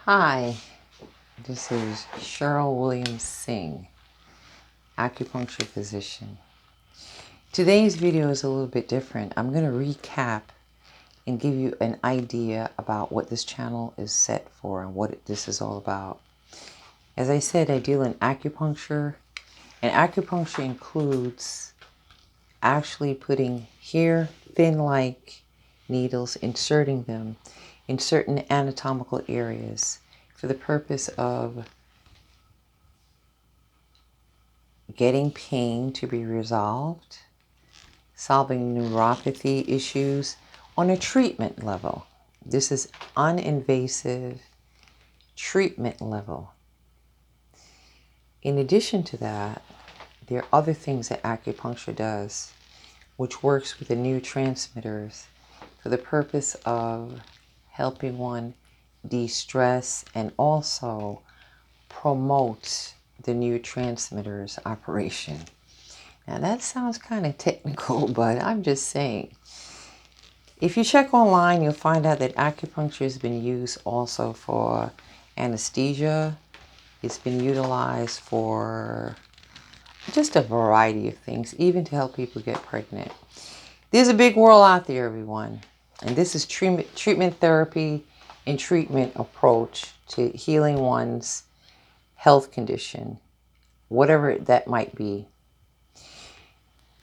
Hi, this is Drwilliams-singh, Acupuncture Physician. Today's video is a little bit different. I'm going to recap and give you an idea about what this channel is set for and what this is all about. As I said, I deal in acupuncture, and acupuncture includes actually putting hair thin-like needles, inserting them in certain anatomical areas for the purpose of getting pain to be resolved, solving neuropathy issues on a treatment level. This is uninvasive treatment level. In addition to that, there are other things that acupuncture does, which works with the neurotransmitters for the purpose of helping one de-stress and also promote the neurotransmitters operation. Now that sounds kind of technical, but I'm just saying. If you check online, you'll find out that acupuncture has been used also for anesthesia. It's been utilized for just a variety of things, even to help people get pregnant. There's a big world out there, everyone. And this is treatment therapy and treatment approach to healing one's health condition, whatever that might be.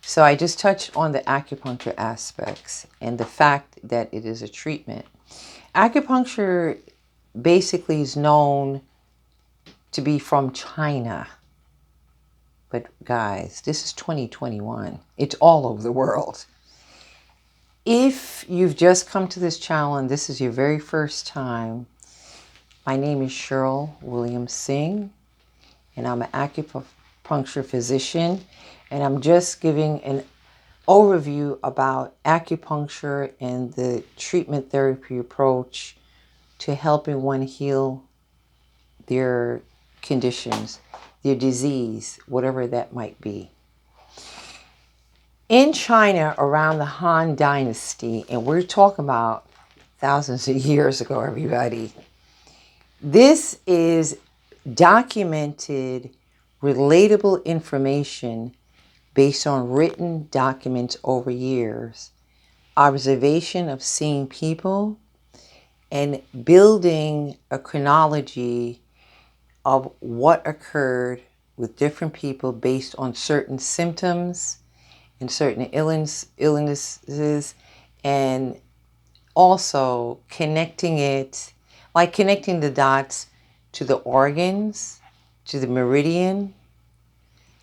So I just touched on the acupuncture aspects and the fact that it is a treatment. Acupuncture basically is known to be from China. But guys, this is 2021. It's all over the world. If you've just come to this channel and this is your very first time, my name is Drwilliams-singh, and I'm an acupuncture physician, and I'm just giving an overview about acupuncture and the treatment therapy approach to helping one heal their conditions, their disease, whatever that might be. In China, around the Han Dynasty, and we're talking about thousands of years ago, everybody, this is documented, relatable information based on written documents over years, observation of seeing people, and building a chronology of what occurred with different people based on certain symptoms and certain illnesses, and also connecting it, like connecting the dots to the organs, to the meridian,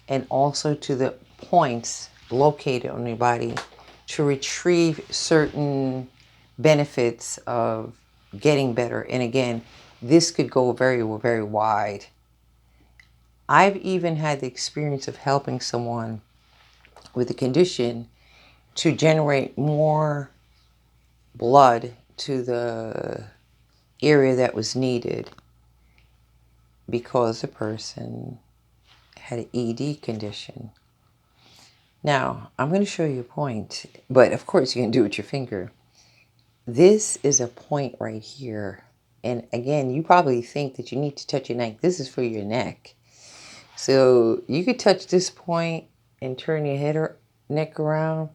and also to the points located on your body to retrieve certain benefits of getting better. And again, this could go very, very wide. I've even had the experience of helping someone with a condition to generate more blood to the area that was needed because the person had an ED condition. Now, I'm going to show you a point, but of course you can do it with your finger. This is a point right here. And again, you probably think that you need to touch your neck. This is for your neck. So you could touch this point and turn your head or neck around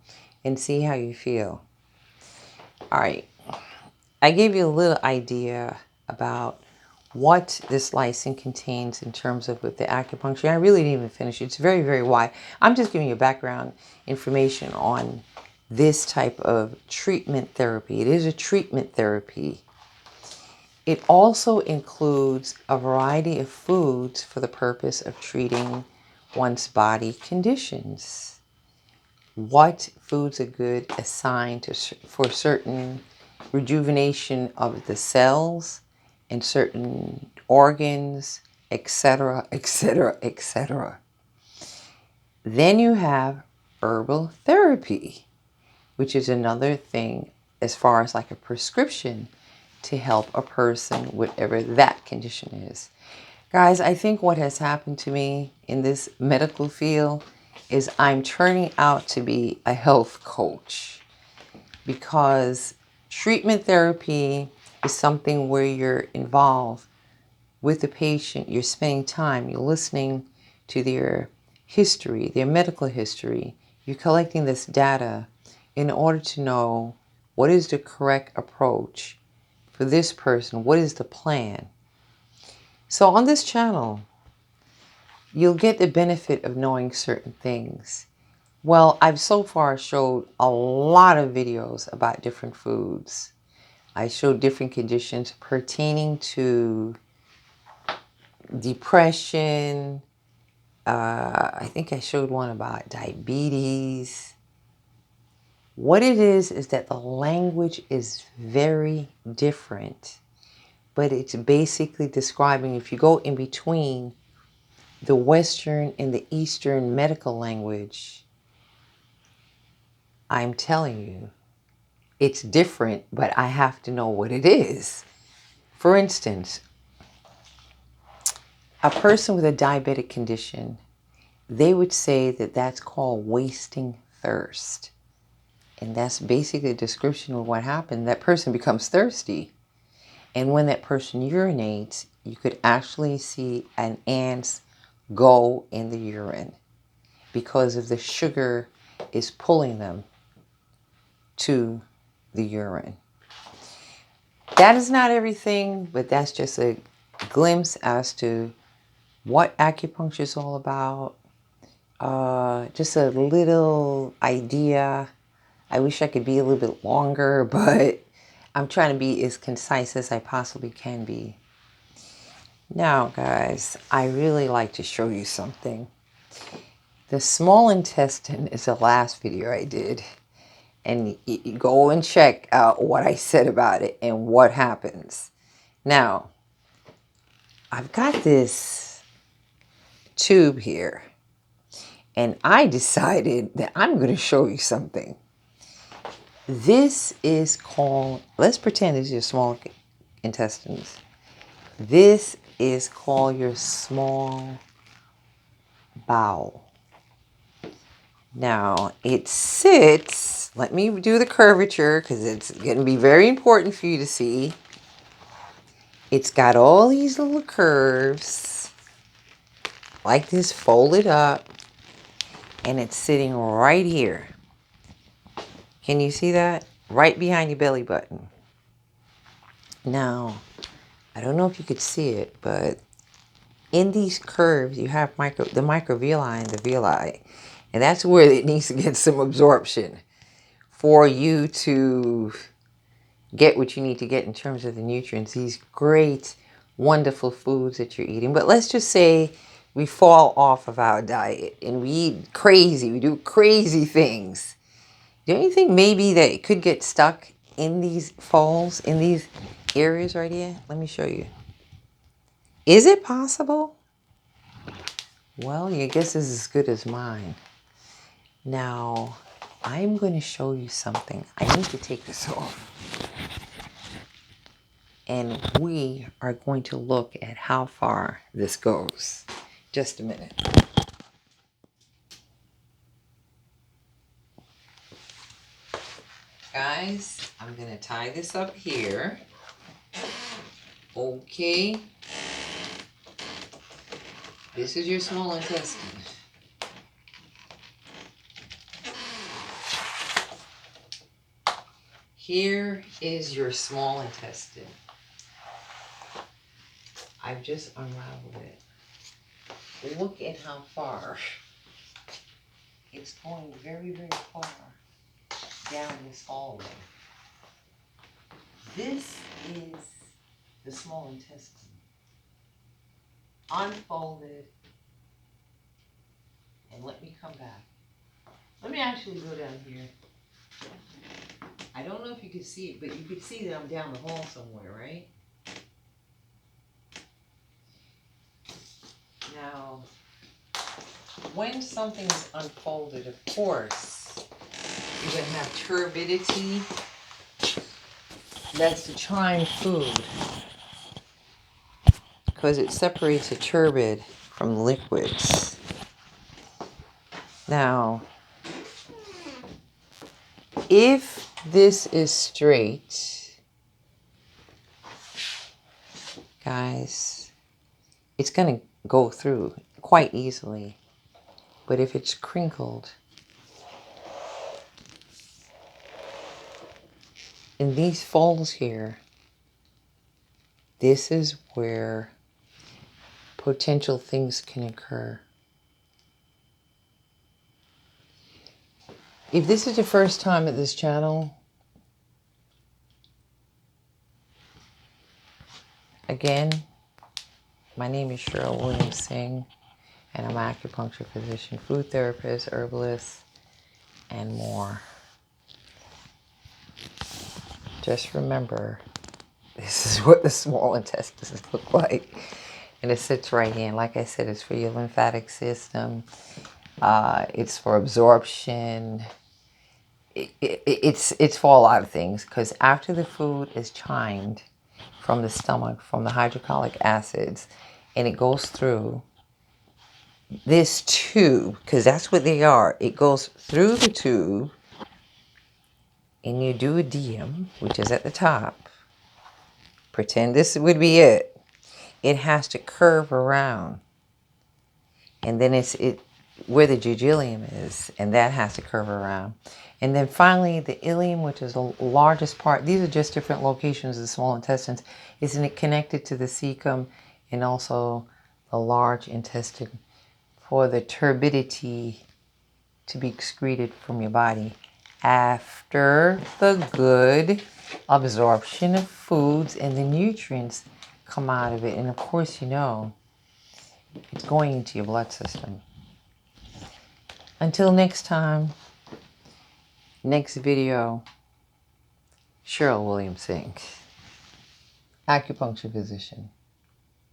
and see how you feel. All right. I gave you a little idea about what this lysine contains in terms of with the acupuncture. I really didn't even finish it. It's very, very wide. I'm just giving you background information on this type of treatment therapy. It is a treatment therapy. It also includes a variety of foods for the purpose of treating one's body conditions. What foods are good assigned for certain rejuvenation of the cells and certain organs, etc., etc., etc. Then you have herbal therapy, which is another thing as far as like a prescription to help a person, whatever that condition is. Guys, I think what has happened to me in this medical field is I'm turning out to be a health coach, because treatment therapy is something where you're involved with the patient, you're spending time, you're listening to their history, their medical history. You're collecting this data in order to know what is the correct approach for this person, what is the plan. So on this channel, you'll get the benefit of knowing certain things. Well, I've so far showed a lot of videos about different foods. I showed different conditions pertaining to depression. I think I showed one about diabetes. What it is that the language is very different, but it's basically describing, if you go in between the Western and the Eastern medical language, I'm telling you, it's different, but I have to know what it is. For instance, a person with a diabetic condition, they would say that that's called wasting thirst. And that's basically a description of what happened. That person becomes thirsty. And when that person urinates, you could actually see an ants go in the urine because of the sugar is pulling them to the urine. That is not everything, but that's just a glimpse as to what acupuncture is all about. Just a little idea. I wish I could be a little bit longer, but I'm trying to be as concise as I possibly can be. Now, guys, I really like to show you something. The small intestine is the last video I did. And you go and check out what I said about it and what happens. Now, I've got this tube here. And I decided that I'm going to show you something. This is called, let's pretend it's your small intestines. This is called your small bowel. Now, it sits, let me do the curvature because it's going to be very important for you to see. It's got all these little curves, like this, folded up, and it's sitting right here. Can you see that? Right behind your belly button. Now, I don't know if you could see it, but in these curves, you have the microvilli and the villi. And that's where it needs to get some absorption for you to get what you need to get in terms of the nutrients. These great, wonderful foods that you're eating. But let's just say we fall off of our diet and we eat crazy. We do crazy things. Do you think maybe that it could get stuck in these folds, in these areas right here? Let me show you. Is it possible? Well, your guess is as good as mine. Now, I'm going to show you something. I need to take this off. And we are going to look at how far this goes. Just a minute. Guys, I'm going to tie this up here. Okay. This is your small intestine. Here is your small intestine. I've just unraveled it. Look at how far. It's going very, very far down this hallway. This is the small intestine. Unfolded. And let me come back. Let me actually go down here. I don't know if you can see it, but you can see that I'm down the hall somewhere, right? Now, when something is unfolded, of course, you're going to have turbidity. That's the trying food, because it separates the turbid from liquids. Now, if this is straight, guys, it's going to go through quite easily. But if it's crinkled, in these folds here, this is where potential things can occur. If this is your first time at this channel, again, my name is Drwilliams-Singh, and I'm an acupuncture physician, food therapist, herbalist, and more. Just remember, this is what the small intestines look like. And it sits right in. Like I said, it's for your lymphatic system. It's for absorption. It's for a lot of things. Because after the food is chimed from the stomach, from the hydrochloric acids, and it goes through this tube, because that's what they are. It goes through the tube, and you do a DM, which is at the top. Pretend this would be it. It has to curve around, and then it's where the jejilium is, and that has to curve around. And then finally, the ileum, which is the largest part. These are just different locations of the small intestines. Isn't it connected to the cecum and also the large intestine for the turbidity to be excreted from your body after the good absorption of foods and the nutrients come out of it. And of course, you know, it's going into your blood system. Until next time, next video, Drwilliams-Singh, acupuncture physician.